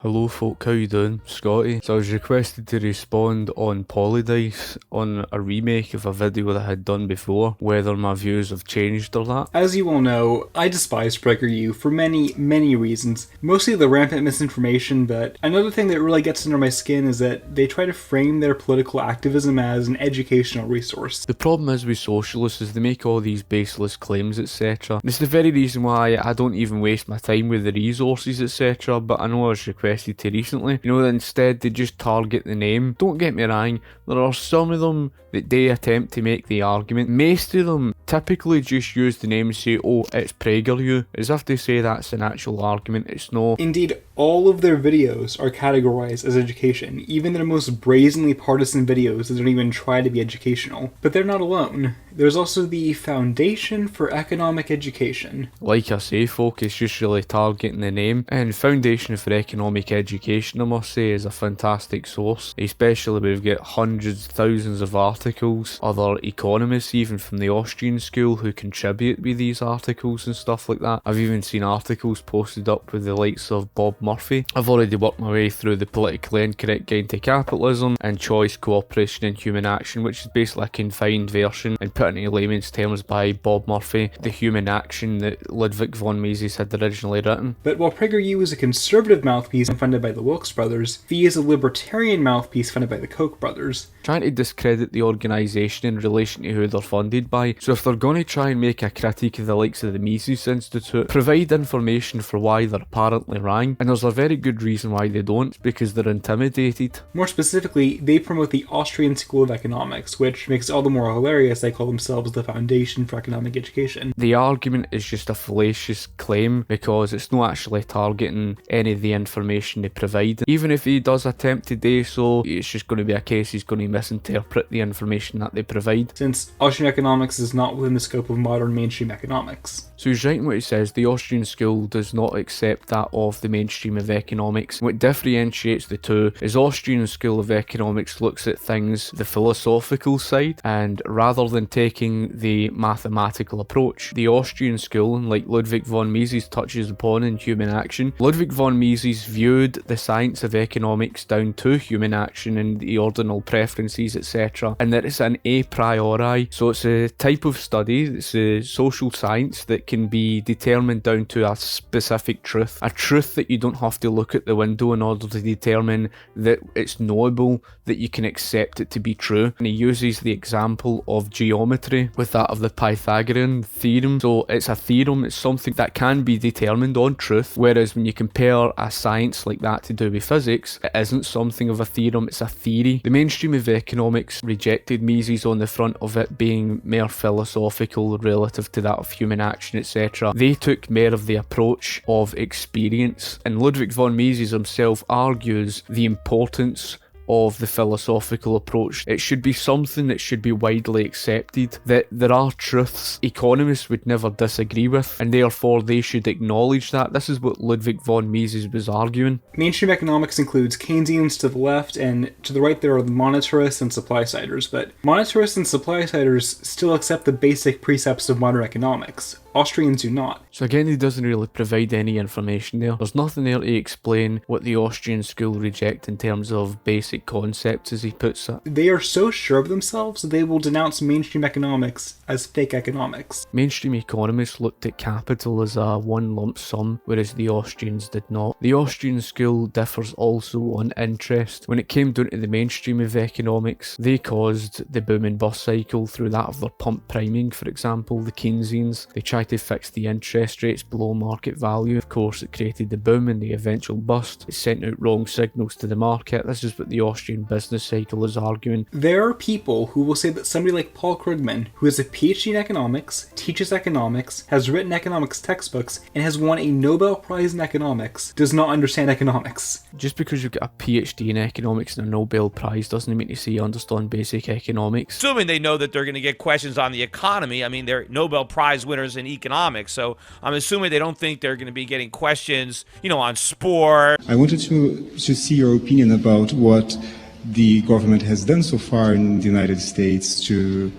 Hello folk, how you doing? Scotty. So I was requested to respond on PoliDice on a remake of a video that I had done before, whether my views have changed or that. As you all know, I despise PragerU for many reasons. Mostly the rampant misinformation, but another thing that really gets under my skin is that they try to frame their political activism as an educational resource. The problem is with socialists is they make all these baseless claims, etc. It's the very reason why I don't even waste my time with the resources, etc. But I know I was requested to recently, that instead they just target the name. Don't get me wrong, there are some of them that they attempt to make the argument. Most of them typically just use the name and say, oh, it's PragerU, as if they say that's an actual argument. It's not. Indeed, all of their videos are categorized as education, even their most brazenly partisan videos that don't even try to be educational. But they're not alone. There's also the Foundation for Economic Education. Like I say, folk, it's just really targeting the name. And Foundation for Economic Education, I must say, is a fantastic source. Especially we've got hundreds, thousands of articles, other economists even from the Austrian school who contribute with these articles and stuff like that. I've even seen articles posted up with the likes of Bob Murphy. I've already worked my way through the Politically Incorrect Guide to Capitalism and Choice, Cooperation and Human Action, which is basically a confined version and put into layman's terms by Bob Murphy, the human action that Ludwig von Mises had originally written. But while PragerU is a conservative mouthpiece funded by the Wilkes brothers, V is a libertarian mouthpiece funded by the Koch brothers. Trying to discredit the organisation in relation to who they're funded by. So if they're going to try and make a critique of the likes of the Mises Institute, provide information for why they're apparently wrong, and there's a very good reason why they don't, it's because they're intimidated. More specifically, they promote the Austrian School of Economics, which makes it all the more hilarious they call themselves the Foundation for Economic Education. The argument is just a fallacious claim because it's not actually targeting any of the information they provide. Even if he does attempt to do so, it's just going to be a case he's going to misinterpret the information that they provide. Since Austrian economics is not within the scope of modern mainstream economics. So he's right in what he says. The Austrian school does not accept that of the mainstream of economics. What differentiates the two is Austrian school of economics looks at things the philosophical side, and rather than taking the mathematical approach, the Austrian school, and like Ludwig von Mises touches upon in Human Action, Ludwig von Mises viewed the science of economics down to human action and the ordinal preferences, etc., and that it's an a priori, so it's a type of study, it's a social science that can be determined down to a specific truth, a truth that you don't have to look at the window in order to determine that it's knowable, that you can accept it to be true. And he uses the example of geometry with that of the Pythagorean theorem. So it's a theorem, it's something that can be determined on truth, whereas when you compare a science like that to do with physics, it isn't something of a theorem, it's a theory. The mainstream of economics rejected Mises on the front of it being more philosophical relative to that of human action, etc. They took more of the approach of experience, and Ludwig von Mises himself argues the importance of the philosophical approach. It should be something that should be widely accepted, that there are truths economists would never disagree with, and therefore they should acknowledge that. This is what Ludwig von Mises was arguing. Mainstream economics includes Keynesians to the left, and to the right there are the monetarists and supply-siders, but monetarists and supply-siders still accept the basic precepts of modern economics. Austrians do not. So again, he doesn't really provide any information there. There's nothing there to explain what the Austrian school reject in terms of basic concepts, as he puts it. They are so sure of themselves that they will denounce mainstream economics as fake economics. Mainstream economists looked at capital as a one lump sum, whereas the Austrians did not. The Austrian school differs also on interest. When it came down to the mainstream of economics, they caused the boom and bust cycle through that of their pump priming, for example. The Keynesians, they tried to fix the interest rates below market value. Of course, it created the boom and the eventual bust. It sent out wrong signals to the market. This is what the Austrian business cycle is arguing. There are people who will say that somebody like Paul Krugman, who has a PhD in economics, teaches economics, has written economics textbooks, and has won a Nobel Prize in economics, does not understand economics. Just because you've got a PhD in economics and a Nobel Prize doesn't mean to say you understand basic economics. Assuming they know that they're going to get questions on the economy. I mean, they're Nobel Prize winners in economics, so I'm assuming they don't think they're going to be getting questions, on sport. I wanted to see your opinion about what the government has done so far in the United States to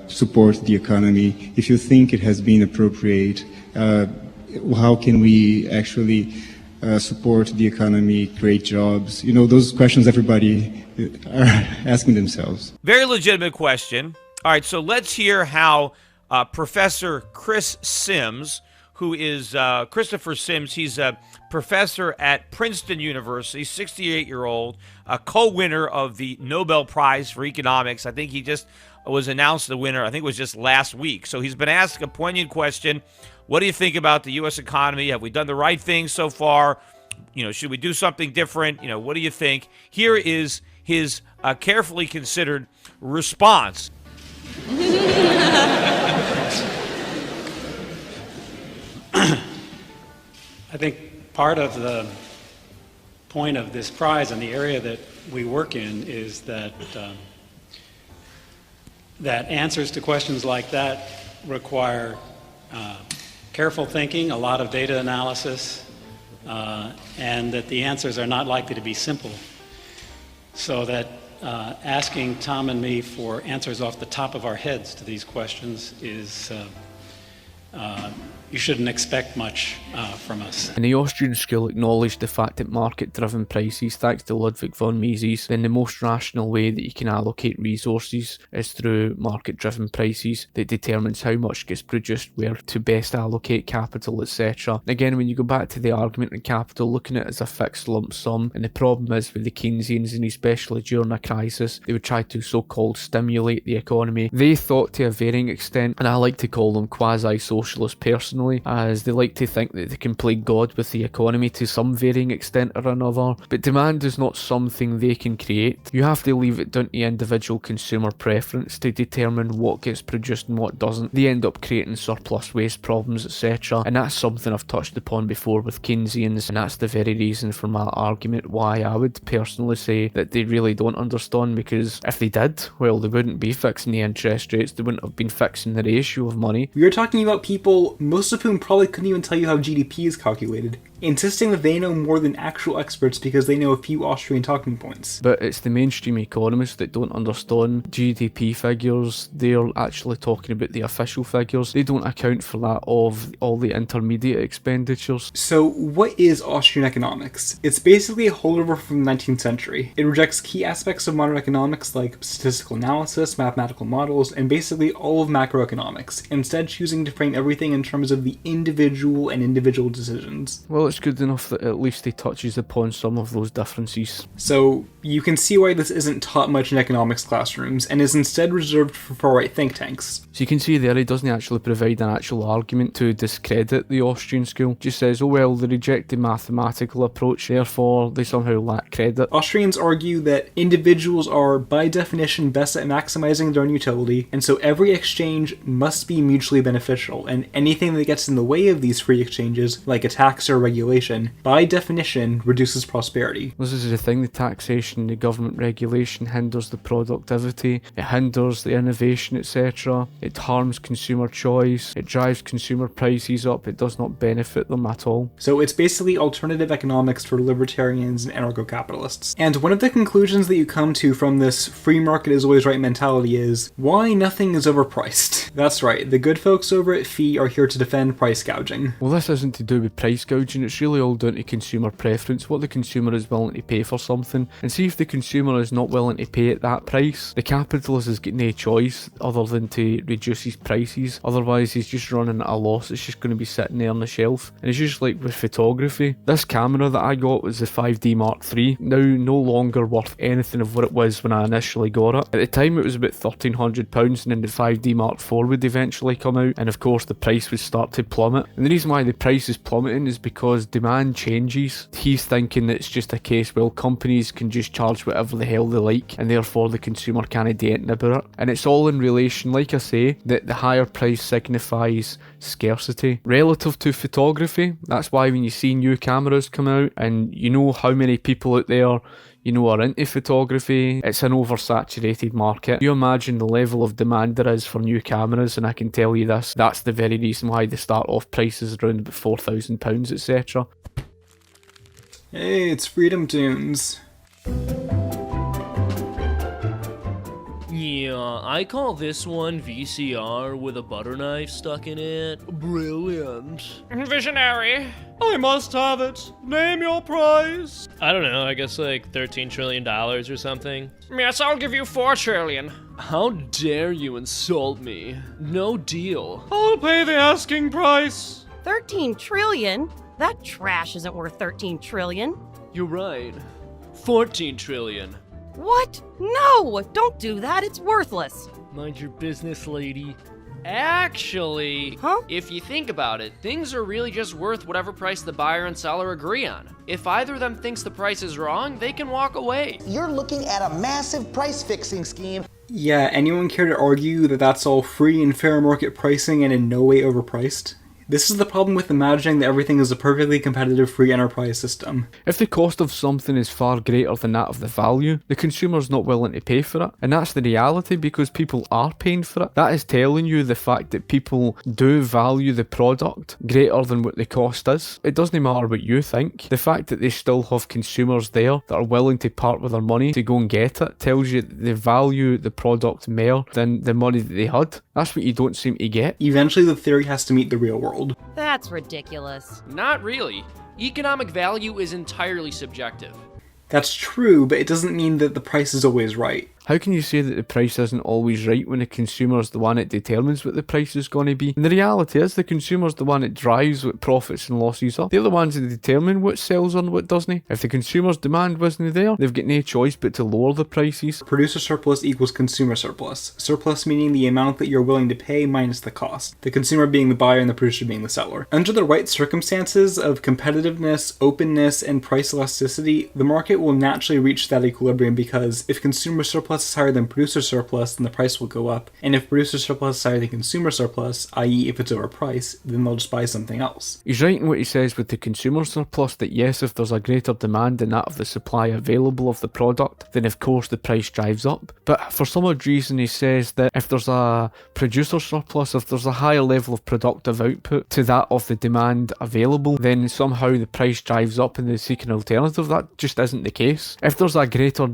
support the economy. If you think it has been appropriate, how can we actually support the economy, create jobs? You know, those questions everybody are asking themselves. Very legitimate question. All right, so let's hear how Professor Chris Sims, who is Christopher Sims, he's a professor at Princeton University, 68-year-old, a co-winner of the Nobel Prize for Economics. I think he just was announced the winner, I think it was just last week. So he's been asked a poignant question. What do you think about the U.S. economy? Have we done the right thing so far? You know, should we do something different? You know, what do you think? Here is his carefully considered response. I think part of the point of this prize and the area that we work in is that that answers to questions like that require careful thinking, a lot of data analysis, and that the answers are not likely to be simple. So that asking Tom and me for answers off the top of our heads to these questions is you shouldn't expect much from us. And the Austrian school acknowledged the fact that market-driven prices, thanks to Ludwig von Mises, then the most rational way that you can allocate resources is through market-driven prices that determines how much gets produced, where to best allocate capital, etc. Again, when you go back to the argument in capital, looking at it as a fixed lump sum, and the problem is with the Keynesians, and especially during a crisis, they would try to so-called stimulate the economy. They thought to a varying extent, and I like to call them quasi-socialist personally, as they like to think that they can play God with the economy to some varying extent or another. But demand is not something they can create. You have to leave it down to individual consumer preference to determine what gets produced and what doesn't. They end up creating surplus waste problems, etc. And that's something I've touched upon before with Keynesians, and that's the very reason for my argument why I would personally say that they really don't understand, because if they did, well, they wouldn't be fixing the interest rates, they wouldn't have been fixing the ratio of money. We are talking about people, most of whom probably couldn't even tell you how GDP is calculated, insisting that they know more than actual experts because they know a few Austrian talking points. But it's the mainstream economists that don't understand GDP figures. They're actually talking about the official figures. They don't account for that of all the intermediate expenditures. So what is Austrian economics? It's basically a holdover from the 19th century. It rejects key aspects of modern economics like statistical analysis, mathematical models, and basically all of macroeconomics, instead choosing to frame everything in terms of the individual and individual decisions. Well, it's good enough that at least he touches upon some of those differences. So you can see why this isn't taught much in economics classrooms and is instead reserved for far-right think tanks. So you can see there he doesn't actually provide an actual argument to discredit the Austrian school. Just says, oh well, they reject the mathematical approach, therefore they somehow lack credit. Austrians argue that individuals are by definition best at maximizing their own utility, and so every exchange must be mutually beneficial, and anything that gets in the way of these free exchanges, like a tax or regulation, by definition reduces prosperity. This is the thing, the taxation, the government regulation hinders the productivity, it hinders the innovation, etc. It harms consumer choice, it drives consumer prices up, it does not benefit them at all. So it's basically alternative economics for libertarians and anarcho-capitalists. And one of the conclusions that you come to from this free market is always right mentality is, why nothing is overpriced? That's right, the good folks over at FEE are here to defend price gouging. Well, this isn't to do with price gouging, it's really all down to consumer preference, what the consumer is willing to pay for something. And see if the consumer is not willing to pay at that price, the capitalist has got no choice other than to reduce his prices, otherwise he's just running at a loss, it's just going to be sitting there on the shelf. And it's just like with photography. This camera that I got was the 5D Mark III, now no longer worth anything of what it was when I initially got it. At the time it was about £1,300, and then the 5D Mark IV would eventually come out, and of course the price would start to plummet. And the reason why the price is plummeting is because demand changes. He's thinking that it's just a case, well, companies can just charge whatever the hell they like, and therefore the consumer can't do anything about it. And it's all in relation, like I say, that the higher price signifies scarcity relative to photography. That's why when you see new cameras come out, and you know how many people out there are into photography, it's an oversaturated market. You imagine the level of demand there is for new cameras, and I can tell you this, that's the very reason why they start off prices around about £4,000, etc. Hey, it's Freedom Tunes. Yeah, I call this one VCR with a butter knife stuck in it. Brilliant. Visionary. I must have it. Name your price. I don't know, I guess like $13 trillion or something. Yes, I'll give you 4 trillion. How dare you insult me? No deal. I'll pay the asking price. 13 trillion? That trash isn't worth 13 trillion. You're right. 14 trillion. What? No! Don't do that, it's worthless. Mind your business, lady. Actually, if you think about it, things are really just worth whatever price the buyer and seller agree on. If either of them thinks the price is wrong, they can walk away. You're looking at a massive price-fixing scheme. Yeah, anyone care to argue that that's all free and fair market pricing and in no way overpriced? This is the problem with imagining that everything is a perfectly competitive free enterprise system. If the cost of something is far greater than that of the value, the consumer's not willing to pay for it. And that's the reality because people are paying for it. That is telling you the fact that people do value the product greater than what the cost is. It doesn't matter what you think. The fact that they still have consumers there that are willing to part with their money to go and get it tells you that they value the product more than the money that they had. That's what you don't seem to get. Eventually the theory has to meet the real world. That's ridiculous. Not really. Economic value is entirely subjective. That's true, but it doesn't mean that the price is always right. How can you say that the price isn't always right when the consumer is the one that determines what the price is going to be? And the reality is the consumer's the one that drives what profits and losses are. They're the ones that determine what sells and what doesn't. If the consumer's demand wasn't there, they've got no choice but to lower the prices. Producer surplus equals consumer surplus. Surplus meaning the amount that you're willing to pay minus the cost. The consumer being the buyer and the producer being the seller. Under the right circumstances of competitiveness, openness, and price elasticity, the market will naturally reach that equilibrium because if consumer surplus is higher than producer surplus, then the price will go up. And if producer surplus is higher than consumer surplus, i.e. if it's overpriced, then they'll just buy something else. He's right in what he says with the consumer surplus that yes, if there's a greater demand than that of the supply available of the product, then of course the price drives up. But for some odd reason he says that if there's a producer surplus, if there's a higher level of productive output to that of the demand available, then somehow the price drives up and they seek an alternative. That just isn't the case. If there's a greater,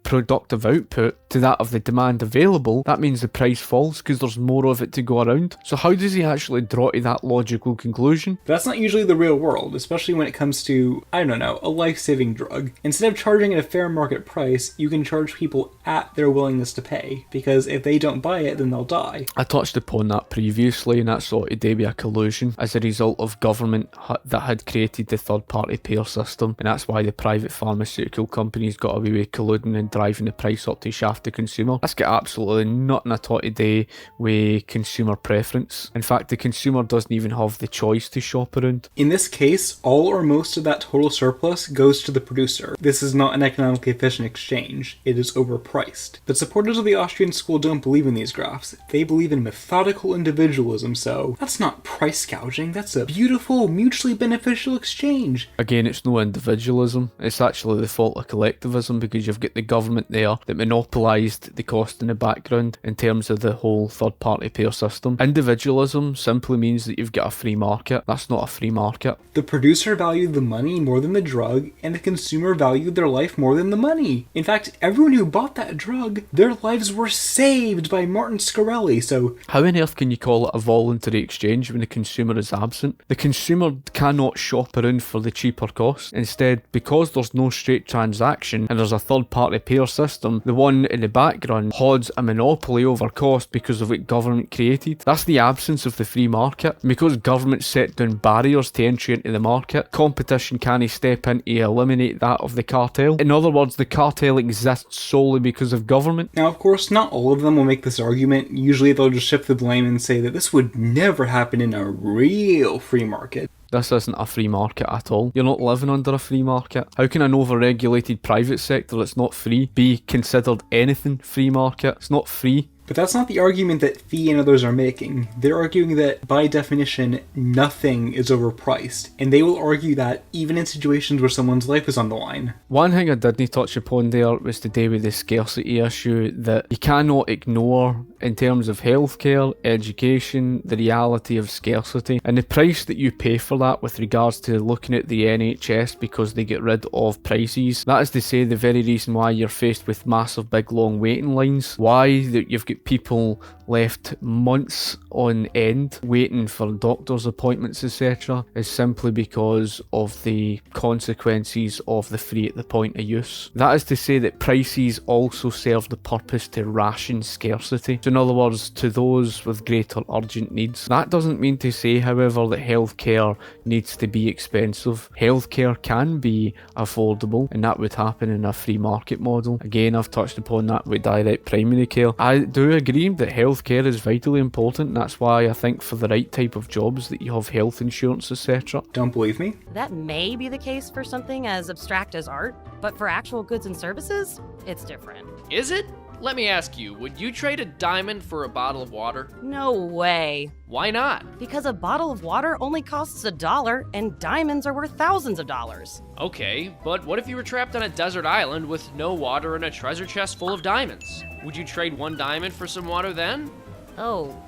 productive output to that of the demand available, that means the price falls because there's more of it to go around. So how does he actually draw to that logical conclusion? That's not usually the real world, especially when it comes to, a life-saving drug. Instead of charging at a fair market price, you can charge people at their willingness to pay, because if they don't buy it, then they'll die. I touched upon that previously, and that's sort of to be a collusion as a result of government that had created the third-party payer system, and that's why the private pharmaceutical companies got away with colluding and driving the price up to shaft the consumer. That's got absolutely nothing at all to do with consumer preference. In fact, the consumer doesn't even have the choice to shop around. In this case, all or most of that total surplus goes to the producer. This is not an economically efficient exchange. It is overpriced. But supporters of the Austrian school don't believe in these graphs. They believe in methodical individualism, so that's not price gouging, that's a beautiful, mutually beneficial exchange. Again, it's no individualism, it's actually the fault of collectivism because you've got the government there that monopolised the cost in the background in terms of the whole third-party payer system. Individualism simply means that you've got a free market. That's not a free market. The producer valued the money more than the drug, and the consumer valued their life more than the money. In fact, everyone who bought that drug, their lives were saved by Martin Scarelli, so... How on earth can you call it a voluntary exchange when the consumer is absent? The consumer cannot shop around for the cheaper cost. Instead, because there's no straight transaction and there's a third-party payer system, the one in the background holds a monopoly over cost because of what government created. That's the absence of the free market. And because government set down barriers to entry into the market, competition can't step in to eliminate that of the cartel. In other words, the cartel exists solely because of government. Now, of course, not all of them will make this argument. Usually they'll just shift the blame and say that this would never happen in a real free market. This isn't a free market at all. You're not living under a free market. How can an over-regulated private sector that's not free be considered anything free market? It's not free. But that's not the argument that Fee and others are making. They're arguing that, by definition, nothing is overpriced, and they will argue that even in situations where someone's life is on the line. One thing I didn't touch upon there was to do with the scarcity issue, that you cannot ignore in terms of healthcare, education, the reality of scarcity, and the price that you pay for that with regards to looking at the NHS because they get rid of prices. That is to say, the very reason why you're faced with massive big long waiting lines, why that you've got people left months on end waiting for doctor's appointments, etc., is simply because of the consequences of the free at the point of use. That is to say that prices also serve the purpose to ration scarcity. So in other words, to those with greater urgent needs. That doesn't mean to say, however, that healthcare needs to be expensive. Healthcare can be affordable, and that would happen in a free market model. Again, I've touched upon that with direct primary care. I do agree that healthcare is vitally important, and that's why I think for the right type of jobs that you have health insurance, etc. Don't believe me? That may be the case for something as abstract as art, but for actual goods and services, it's different. Is it? Let me ask you, would you trade a diamond for a bottle of water? No way. Why not? Because a bottle of water only costs $1, and diamonds are worth thousands of dollars. Okay, but what if you were trapped on a desert island with no water and a treasure chest full of diamonds? Would you trade one diamond for some water then? Oh,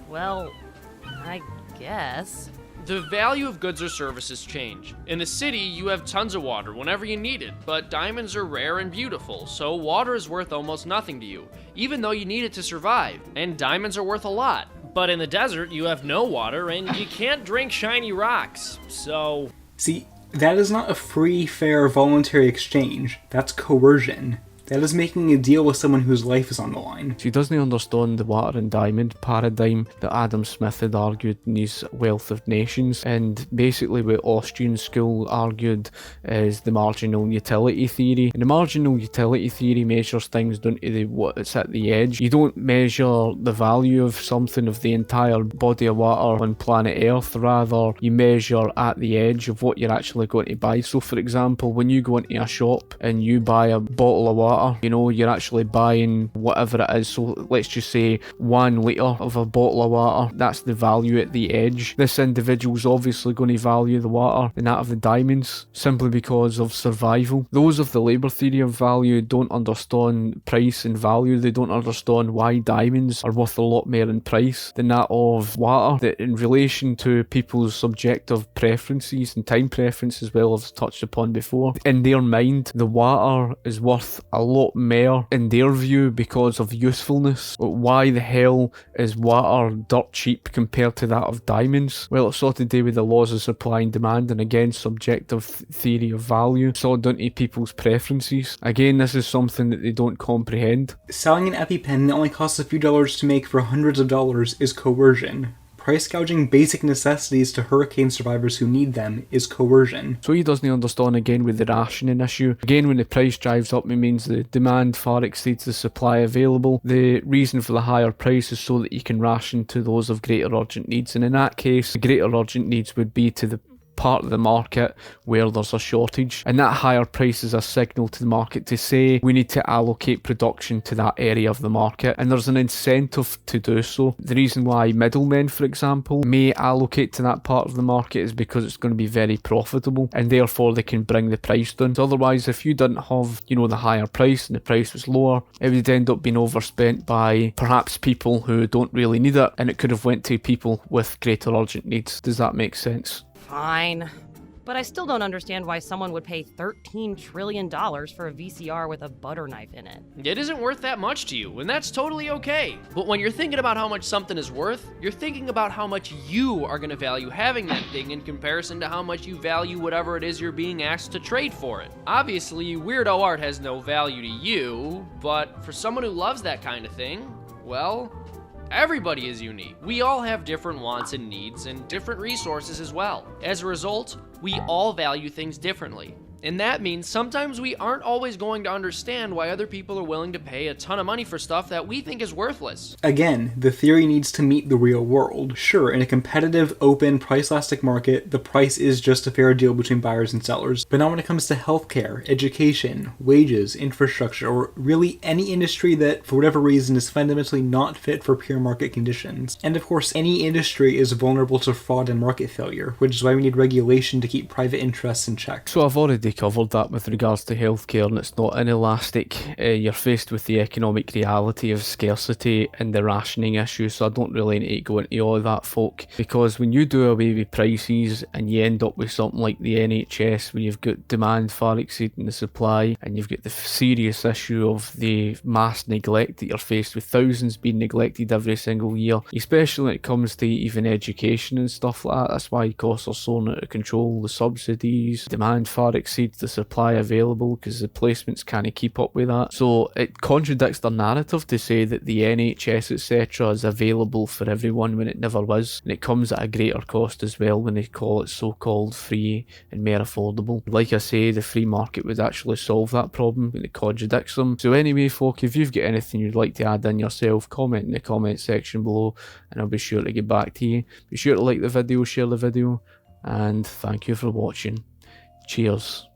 well, I guess. The value of goods or services change. In the city, you have tons of water whenever you need it, but diamonds are rare and beautiful, so water is worth almost nothing to you, even though you need it to survive, and diamonds are worth a lot. But in the desert, you have no water, and you can't drink shiny rocks, so... See, that is not a free, fair, voluntary exchange. That's coercion. That is making a deal with someone whose life is on the line. So he doesn't understand the water and diamond paradigm that Adam Smith had argued in his Wealth of Nations, and basically what Austrian school argued is the marginal utility theory. And the marginal utility theory measures things down to what's at the edge. You don't measure the value of something, of the entire body of water on planet Earth, rather you measure at the edge of what you're actually going to buy. So for example, when you go into a shop and you buy a bottle of water, you know, you're actually buying whatever it is. So let's just say 1 litre of a bottle of water. That's the value at the edge. This individual's obviously going to value the water and that of the diamonds simply because of survival. Those of the labour theory of value don't understand price and value. They don't understand why diamonds are worth a lot more in price than that of water. That in relation to people's subjective preferences and time preference as well, as touched upon before, in their mind the water is worth a lot more in their view because of usefulness. Why the hell is water dirt cheap compared to that of diamonds? Well, it's all to do with the laws of supply and demand, and again subjective theory of value. It's all down to people's preferences. Again, this is something that they don't comprehend. Selling an EpiPen that only costs a few dollars to make for hundreds of dollars is coercion. Price gouging basic necessities to hurricane survivors who need them is coercion. So he doesn't understand again with the rationing issue. Again, when the price drives up, it means the demand far exceeds the supply available. The reason for the higher price is so that you can ration to those of greater urgent needs, and in that case, the greater urgent needs would be to the part of the market where there's a shortage, and that higher price is a signal to the market to say we need to allocate production to that area of the market, and there's an incentive to do so. The reason why middlemen, for example, may allocate to that part of the market is because it's going to be very profitable, and therefore they can bring the price down. So otherwise, if you didn't have, you know, the higher price and the price was lower, it would end up being overspent by perhaps people who don't really need it, and it could have went to people with greater urgent needs. Does that make sense? Fine. But I still don't understand why someone would pay $13 trillion for a VCR with a butter knife in it. It isn't worth that much to you, and that's totally okay. But when you're thinking about how much something is worth, you're thinking about how much you are going to value having that thing in comparison to how much you value whatever it is you're being asked to trade for it. Obviously, weirdo art has no value to you, but for someone who loves that kind of thing, well, everybody is unique. We all have different wants and needs and different resources as well. As a result, we all value things differently. And that means sometimes we aren't always going to understand why other people are willing to pay a ton of money for stuff that we think is worthless. Again, the theory needs to meet the real world. Sure, in a competitive, open, price-elastic market, the price is just a fair deal between buyers and sellers. But not when it comes to healthcare, education, wages, infrastructure, or really any industry that, for whatever reason, is fundamentally not fit for pure market conditions. And of course, any industry is vulnerable to fraud and market failure, which is why we need regulation to keep private interests in check. So I've already already covered that with regards to healthcare, and it's not inelastic. You're faced with the economic reality of scarcity and the rationing issue, so I don't really need to go into all of that, folk, because when you do away with prices and you end up with something like the NHS, when you've got demand far exceeding the supply, and you've got the serious issue of the mass neglect that you're faced with, thousands being neglected every single year, especially when it comes to even education and stuff like that. That's why costs are so out of control. The subsidies, demand far exceeds the supply available because the placements can't keep up with that. So it contradicts their narrative to say that the NHS etc. is available for everyone when it never was, and it comes at a greater cost as well when they call it so-called free and more affordable. Like I say, the free market would actually solve that problem, but it contradicts them. So anyway, folk, if you've got anything you'd like to add in yourself, comment in the comment section below and I'll be sure to get back to you. Be sure to like the video, share the video, and thank you for watching. Cheers.